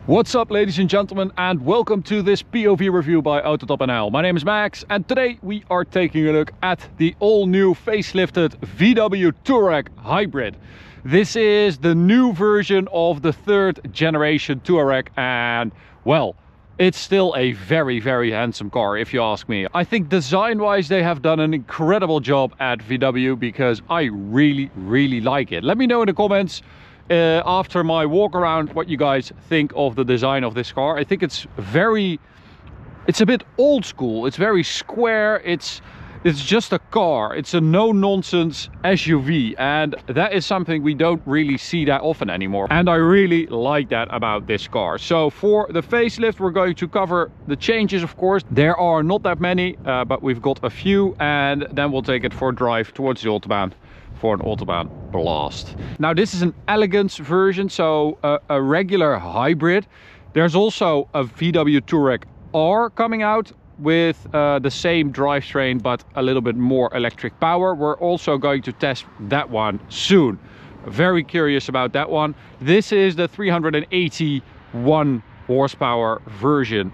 What's up, ladies and gentlemen, and welcome to this POV review by Autobahn. My name is Max, and today we are taking a look at the all-new facelifted VW Touareg Hybrid. This is the new version of the third generation Touareg, and well, it's still a very handsome car if you ask me. I think design-wise they have done an incredible job at VW because I really like it. Let me know in the comments after my walk around what you guys think of the design of this car. I think it's a bit old school. It's very square. It's just a car. It's a no-nonsense SUV, and that is something we don't really see that often anymore, and I really like that about this car. So for the facelift, we're going to cover the changes, of course. There are not that many, but we've got a few, and then we'll take it for a drive towards the Autobahn for an Autobahn blast. Now this is an elegance version, so a regular hybrid. There's also a VW Touareg R coming out with the same drivetrain but a little bit more electric power. We're also going to test that one soon. Very curious about that one. This is the 381 horsepower version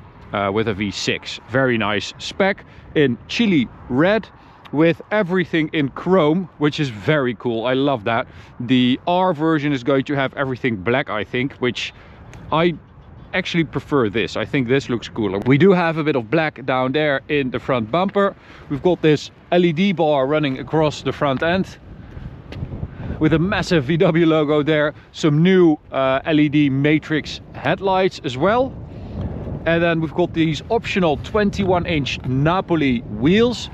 with a V6. Very nice spec in chili red, with everything in chrome, which is very cool. I love that. The R version is going to have everything black, I think, which I actually prefer this. I think this looks cooler. We do have a bit of black down there in the front bumper. We've got this LED bar running across the front end with a massive VW logo there. Some new LED matrix headlights as well. And then we've got these optional 21-inch Napoli wheels.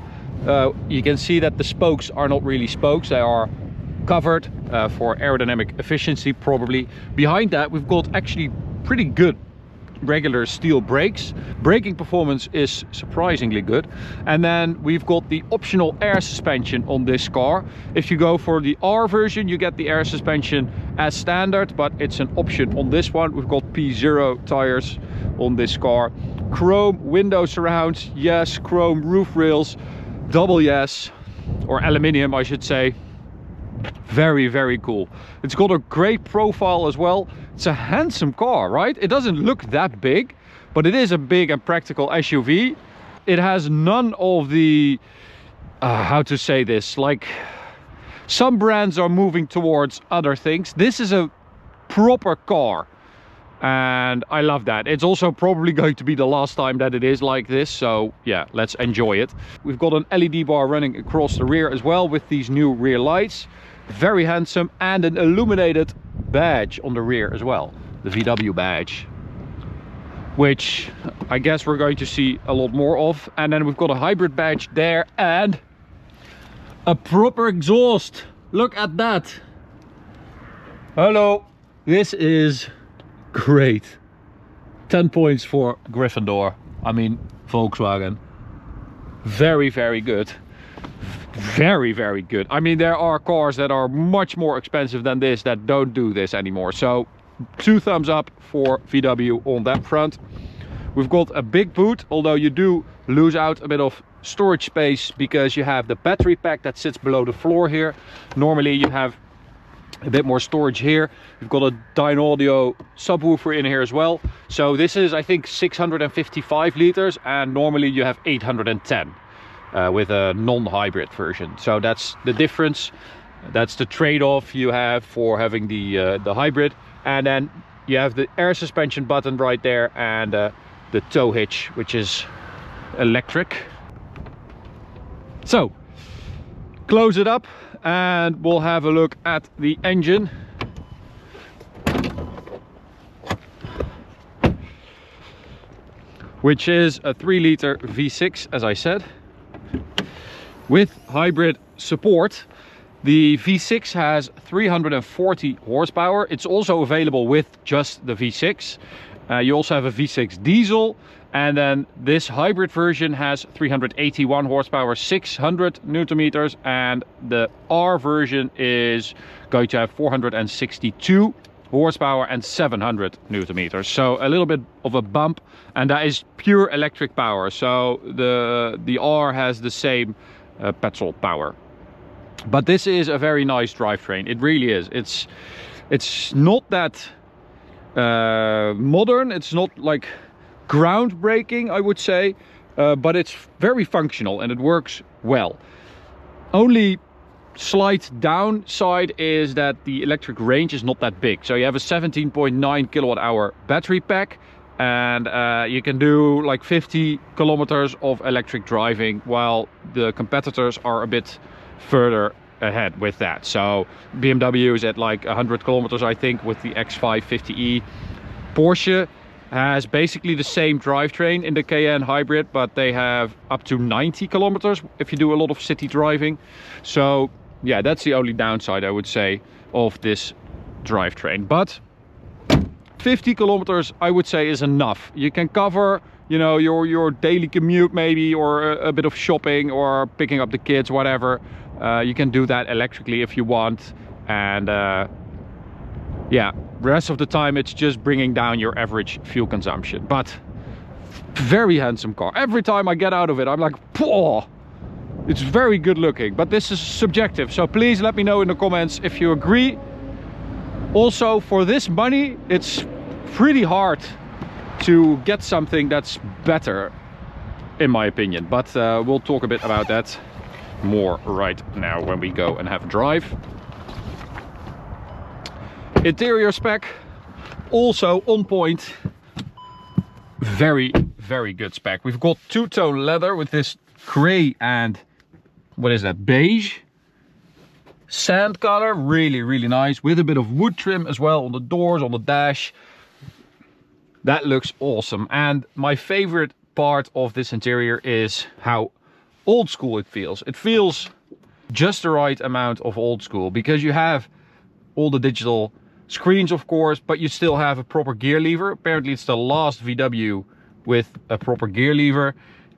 You can see that the spokes are not really spokes, they are covered for aerodynamic efficiency probably. Behind that we've got actually pretty good regular steel brakes. Braking performance is surprisingly good. And then we've got the optional air suspension on this car. If you go for the R version, you get the air suspension as standard, but it's an option on this one. We've got P0 tires on this car. Chrome window surrounds, yes. Chrome roof rails, double yes, or aluminium I should say. Very cool. It's got a great profile as well. It's a handsome car, right? It doesn't look that big, but it is a big and practical SUV. It has none of the how to say this, like some brands are moving towards other things. This is a proper car, and I love that. It's also probably going to be the last time that it is like this, so yeah, let's enjoy it. We've got an LED bar running across the rear as well with these new rear lights. Very handsome, and an illuminated badge on the rear as well, the VW badge, which I guess we're going to see a lot more of. And then we've got a hybrid badge there and a proper exhaust. Look at that. Hello. This is great. 10 points for Gryffindor. I mean Volkswagen. Very good. Very good. I mean, there are cars that are much more expensive than this that don't do this anymore. So 2 thumbs up for VW on that front. We've got a big boot, although you do lose out a bit of storage space because you have the battery pack that sits below the floor here. Normally you have a bit more storage here. We've got a Dynaudio subwoofer in here as well. So this is, I think, 655 liters, and normally you have 810 with a non-hybrid version. So that's the difference. That's the trade-off you have for having the hybrid. And then you have the air suspension button right there, and the tow hitch, which is electric. So close it up and we'll have a look at the engine. Which is a 3-liter V6, as I said, with hybrid support. The V6 has 340 horsepower. It's also available with just the V6. You also have a V6 diesel, and then this hybrid version has 381 horsepower, 600 newton meters, and the R version is going to have 462 horsepower and 700 newton meters. So a little bit of a bump, and that is pure electric power. So the R has the same petrol power. But this is a very nice drivetrain. It really is. It's not that modern. It's not like groundbreaking, I would say, but it's very functional and it works well. Only slight downside is that the electric range is not that big. So you have a 17.9 kilowatt hour battery pack, and you can do like 50 kilometers of electric driving, while the competitors are a bit further ahead with that. So BMW is at like 100 kilometers, I think, with the X5 50e. Porsche has basically the same drivetrain in the Cayenne hybrid, but they have up to 90 kilometers if you do a lot of city driving. So yeah, that's the only downside, I would say, of this drivetrain. But 50 kilometers, I would say, is enough. You can cover, you know, your daily commute maybe, or a bit of shopping, or picking up the kids, whatever. You can do that electrically if you want. And yeah, the rest of the time it's just bringing down your average fuel consumption. But very handsome car. Every time I get out of it, I'm like, whoa, it's very good looking. But this is subjective, so please let me know in the comments if you agree. Also, for this money, it's pretty hard to get something that's better, in my opinion. But we'll talk a bit about that more right now when we go and have a drive. Interior spec, also on point. Very, very good spec. We've got two-tone leather with this gray and, what is that, beige sand color. Really, really nice, with a bit of wood trim as well on the doors, on the dash. That looks awesome. And my favorite part of this interior is how old school it feels. It feels just the right amount of old school, because you have all the digital screens, of course, but you still have a proper gear lever. Apparently it's the last VW with a proper gear lever.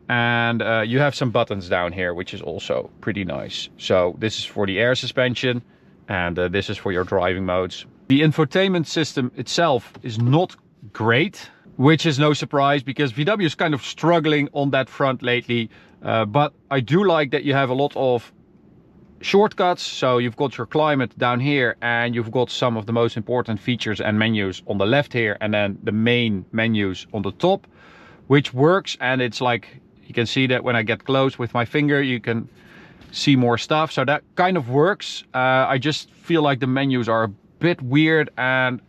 And you have some buttons down here, which is also pretty nice. So this is for the air suspension, and this is for your driving modes. The infotainment system itself is not great, which is no surprise, because VW is kind of struggling on that front lately. But I do like that you have a lot of shortcuts. So you've got your climate down here, and you've got some of the most important features and menus on the left here, and then the main menus on the top, which works. And it's like, you can see that when I get close with my finger, you can see more stuff. So that kind of works. I just feel like the menus are a bit weird, and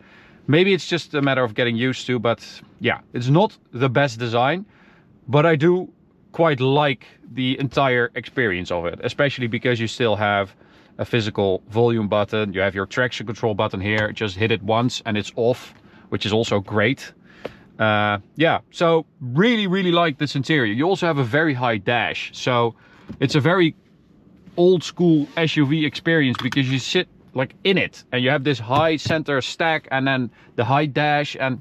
maybe it's just a matter of getting used to. But yeah, it's not the best design, but I do quite like the entire experience of it, especially because you still have a physical volume button. You have your traction control button here. Just hit it once and it's off, which is also great. Yeah, so really, really like this interior. You also have a very high dash, so it's a very old school SUV experience, because you sit like in it, and you have this high center stack, and then the high dash, and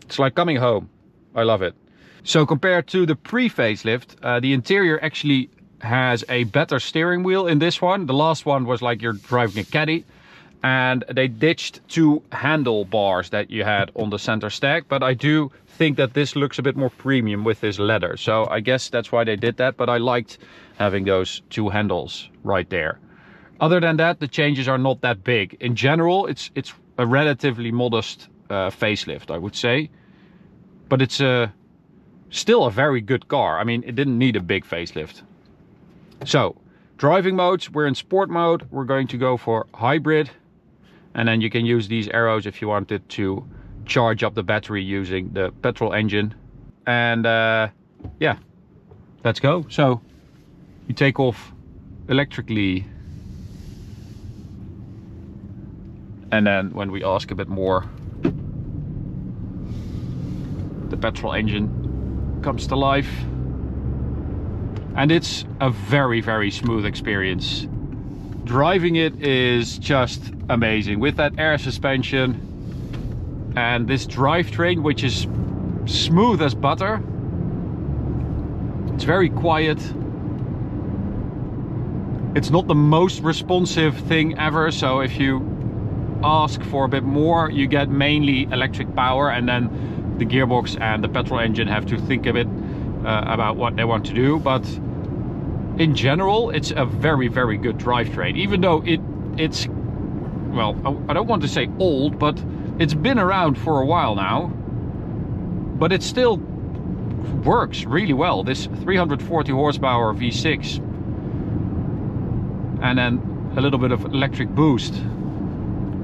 it's like coming home. I love it. So compared to the pre-facelift, the interior actually has a better steering wheel in this one. The last one was like you're driving a caddy, and they ditched two handlebars that you had on the center stack. But I do think that this looks a bit more premium with this leather, so I guess that's why they did that. But I liked having those two handles right there. Other than that, the changes are not that big. In general, it's a relatively modest facelift, I would say, but it's still a very good car. I mean, it didn't need a big facelift. So driving modes, we're in sport mode. We're going to go for hybrid. And then you can use these arrows if you wanted to charge up the battery using the petrol engine. And yeah, let's go. So you take off electrically. And then when we ask a bit more, the petrol engine comes to life. And it's a very, very smooth experience. Driving it is just amazing with that air suspension and this drivetrain, which is smooth as butter. It's very quiet. It's not the most responsive thing ever, so if you ask for a bit more, you get mainly electric power, and then the gearbox and the petrol engine have to think a bit about what they want to do. But in general, it's a very, very good drivetrain, even though it's, well, I don't want to say old, but it's been around for a while now, but it still works really well. This 340 horsepower V6 and then a little bit of electric boost.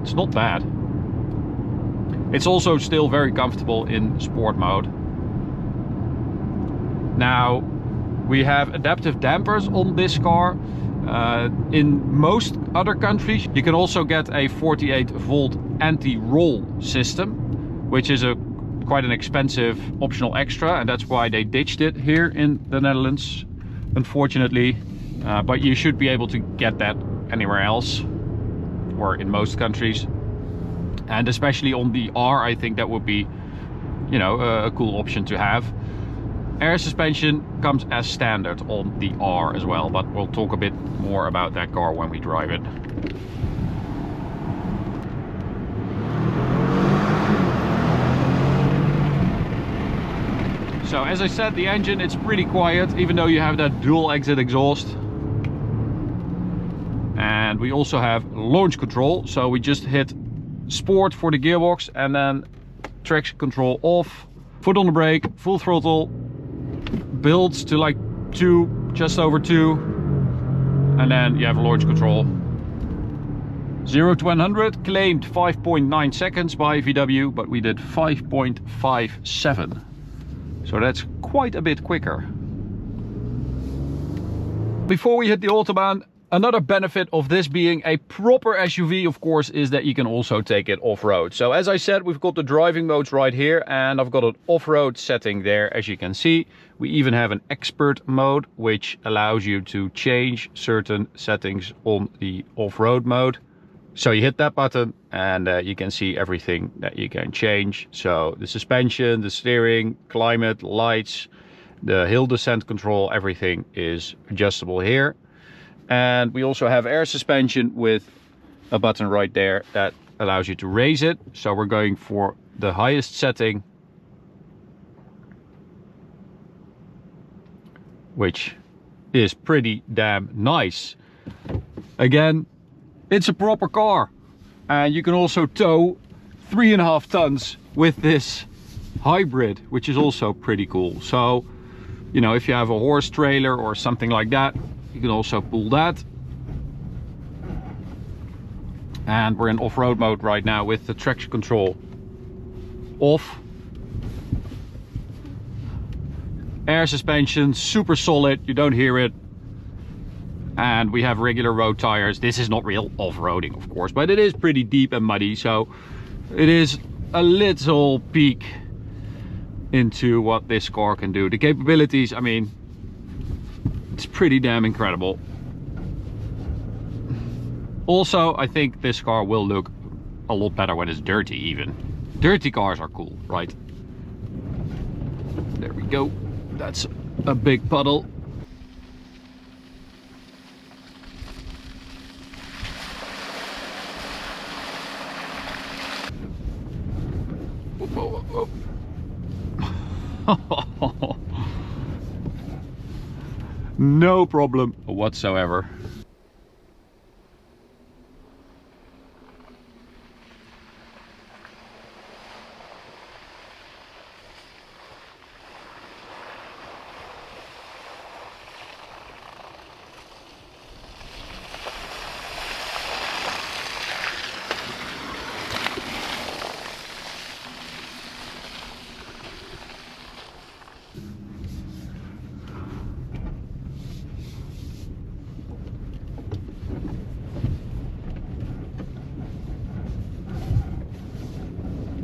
It's not bad. It's also still very comfortable in sport mode. Now, we have adaptive dampers on this car. In most other countries, you can also get a 48 volt anti-roll system, which is quite an expensive optional extra, and that's why they ditched it here in the Netherlands, unfortunately. But you should be able to get that anywhere else, or in most countries. And especially on the R, I think that would be, you know, a cool option to have. Air suspension comes as standard on the R as well, but we'll talk a bit more about that car when we drive it. So as I said, the engine, it's pretty quiet, even though you have that dual exit exhaust. And we also have launch control, so we just hit sport for the gearbox and then traction control off, foot on the brake, full throttle, builds to like 2, just over 2, and then you have launch control. 0 to 100 claimed 5.9 seconds by VW, but we did 5.57, so that's quite a bit quicker. Before we hit the Autobahn, another benefit of this being a proper SUV, of course, is that you can also take it off-road. So as I said, we've got the driving modes right here, and I've got an off-road setting there, as you can see. We even have an expert mode, which allows you to change certain settings on the off-road mode. So you hit that button and you can see everything that you can change. So the suspension, the steering, climate, lights, the hill descent control, everything is adjustable here. And we also have air suspension with a button right there that allows you to raise it. So we're going for the highest setting, which is pretty damn nice. Again, it's a proper car, and you can also tow 3.5 tons with this hybrid, which is also pretty cool. So, you know, if you have a horse trailer or something like that, you can also pull that. And we're in off-road mode right now with the traction control off. Air suspension, super solid, you don't hear it. And we have regular road tires. This is not real off-roading, of course, but it is pretty deep and muddy, so it is a little peek into what this car can do. The capabilities, I mean, it's pretty damn incredible. Also, I think this car will look a lot better when it's dirty even. Dirty cars are cool, right? There we go. That's a big puddle. Whoa, whoa, whoa. No problem whatsoever.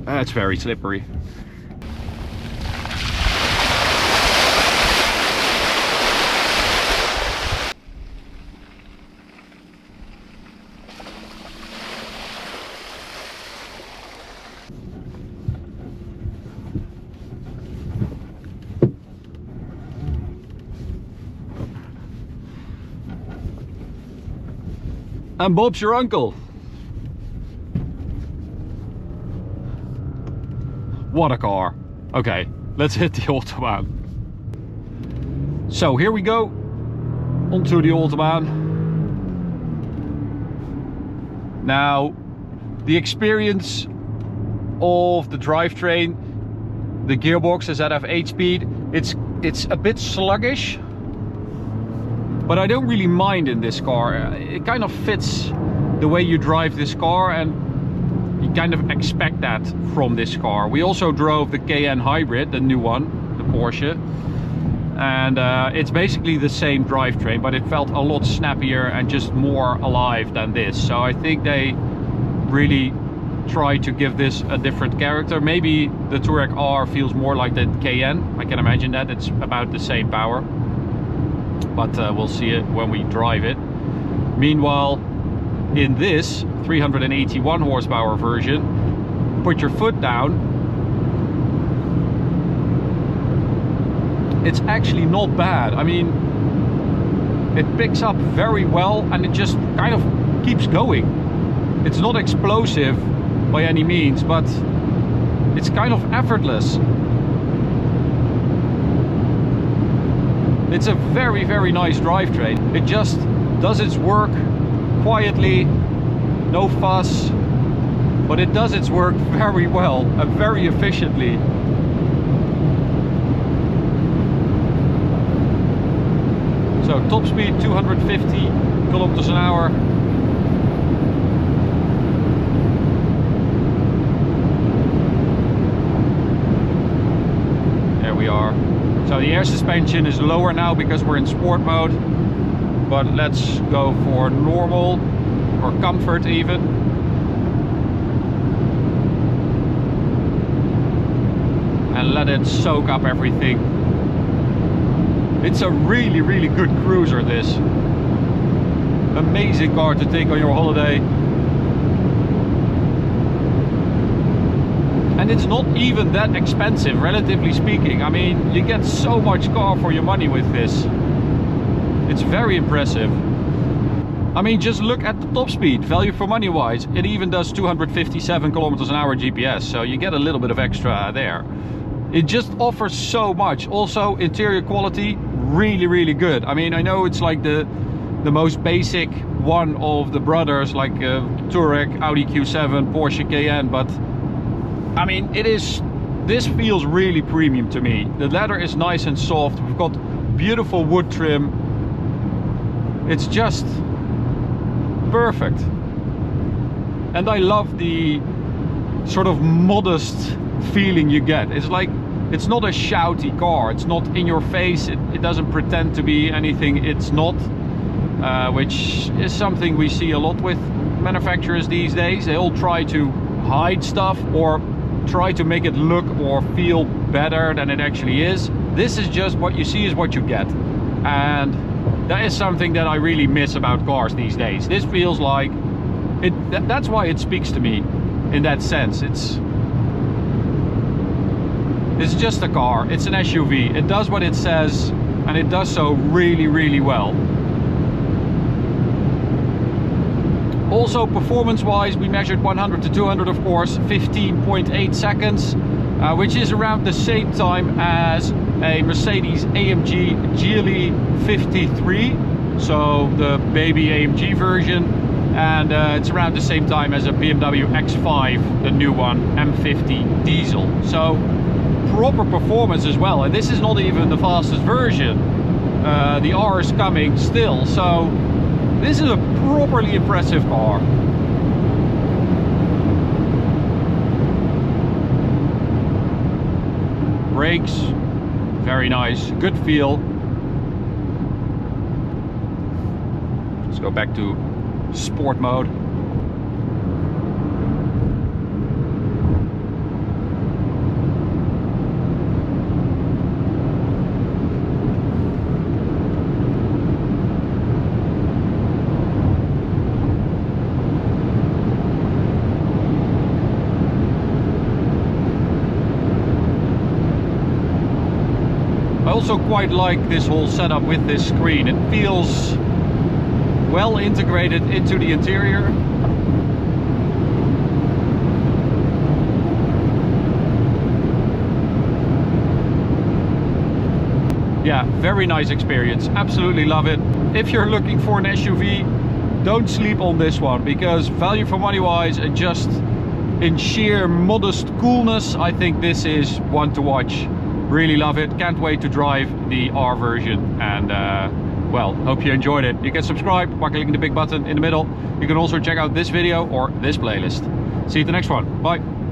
That's very slippery. And Bob's your uncle. What a car. Okay, let's hit the Autobahn. So here we go onto the Autobahn. Now, the experience of the drivetrain. The gearbox is at f8 speed. It's a bit sluggish, but I don't really mind in this car. It kind of fits the way you drive this car, and you kind of expect that from this car. We also drove the Cayenne Hybrid, the new one, the Porsche, and it's basically the same drivetrain, but it felt a lot snappier and just more alive than this. So I think they really try to give this a different character. Maybe the Touareg R feels more like the Cayenne. I can imagine that. It's about the same power, but we'll see it when we drive it. Meanwhile, in this 381 horsepower version, put your foot down, it's actually not bad. I mean, it picks up very well and it just kind of keeps going. It's not explosive by any means, but it's kind of effortless. It's a very, very nice drivetrain. It just does its work quietly, no fuss, but it does its work very well and very efficiently. So top speed 250 kilometers an hour. There we are. So the air suspension is lower now because we're in sport mode, but let's go for normal or comfort even. And let it soak up everything. It's a really, really good cruiser, this. Amazing car to take on your holiday. And it's not even that expensive, relatively speaking. I mean, you get so much car for your money with this. It's very impressive. I mean, just look at the top speed, value for money wise. It even does 257 kilometers an hour GPS, so you get a little bit of extra there. It just offers so much. Also, interior quality, really, really good. I mean, I know it's like the most basic one of the brothers, like Touareg, Audi Q7, Porsche Cayenne, but I mean, this feels really premium to me. The leather is nice and soft. We've got beautiful wood trim. It's just perfect. And I love the sort of modest feeling you get. It's like, it's not a shouty car. It's not in your face. It doesn't pretend to be anything it's not, which is something we see a lot with manufacturers these days. They all try to hide stuff or try to make it look or feel better than it actually is. This is just what you see is what you get. And that is something that I really miss about cars these days. This feels like it. That's why it speaks to me in that sense. It's just a car. It's an SUV. It does what it says, and it does so really, really well. Also, performance-wise, we measured 100 to 200, of course, 15.8 seconds, which is around the same time as a Mercedes AMG GLE 53, so the baby AMG version, and it's around the same time as a BMW X5, the new one, M50 diesel. So proper performance as well, and this is not even the fastest version. The R is coming still, so this is a properly impressive car. Brakes, very nice, good feel. Let's go back to sport mode. I also quite like this whole setup with this screen. It feels well integrated into the interior. Yeah, very nice experience. Absolutely love it. If you're looking for an SUV, don't sleep on this one, because value for money wise, it just in sheer modest coolness, I think this is one to watch. Really love it. Can't wait to drive the R version. And well, hope you enjoyed it. You can subscribe by clicking the big button in the middle. You can also check out this video or this playlist. See you at the next one. Bye.